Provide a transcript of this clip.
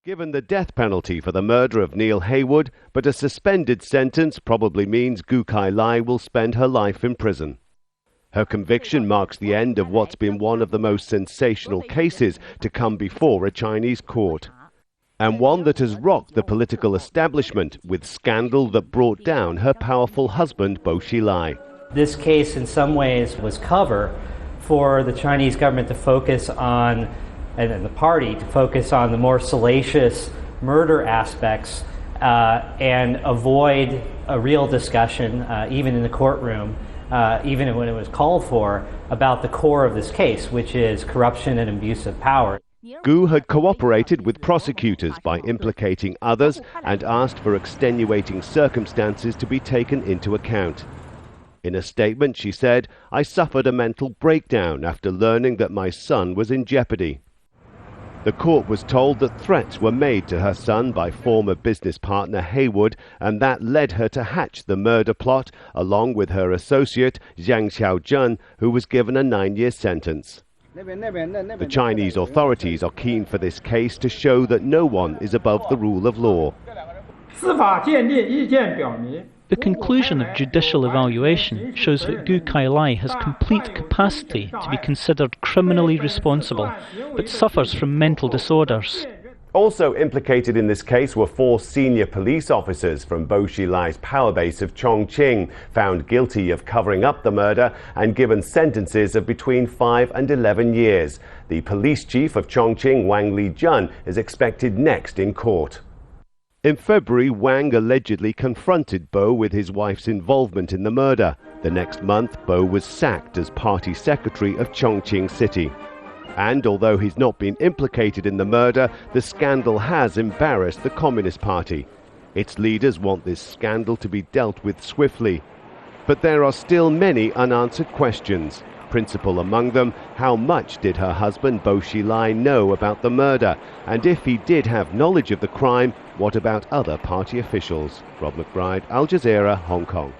Given the death penalty for the murder of Neil Haywood, but a suspended sentence probably means Gu Kailai will spend her life in prison. Her conviction marks the end of what's been one of the most sensational cases to come before a Chinese court, and one that has rocked the political establishment with scandal that brought down her powerful husband, Bo Xilai. This case in some ways was cover for the Chinese government to focus on, and the party to focus on the more salacious murder aspects and avoid a real discussion, even in the courtroom, even when it was called for, about the core of this case, which is corruption and abuse of power. Gu had cooperated with prosecutors by implicating others and asked for extenuating circumstances to be taken into account. In a statement, she said, "I suffered a mental breakdown after learning that my son was in jeopardy." The court was told that threats were made to her son by former business partner Haywood, and that led her to hatch the murder plot along with her associate Zhang Xiaojun, who was given a 9-year sentence. The Chinese authorities are keen for this case to show that no one is above the rule of law. The conclusion of judicial evaluation shows that Gu Kailai has complete capacity to be considered criminally responsible, but suffers from mental disorders. Also implicated in this case were 4 senior police officers from Bo Xilai's power base of Chongqing, found guilty of covering up the murder and given sentences of between 5 and 11 years. The police chief of Chongqing, Wang Lijun, is expected next in court. In February, Wang allegedly confronted Bo with his wife's involvement in the murder. The next month, Bo was sacked as party secretary of Chongqing City. And although he's not been implicated in the murder, the scandal has embarrassed the Communist Party. Its leaders want this scandal to be dealt with swiftly. But there are still many unanswered questions. Principal among them, how much did her husband Bo Xilai know about the murder? And if he did have knowledge of the crime, what about other party officials? Rob McBride, Al Jazeera, Hong Kong.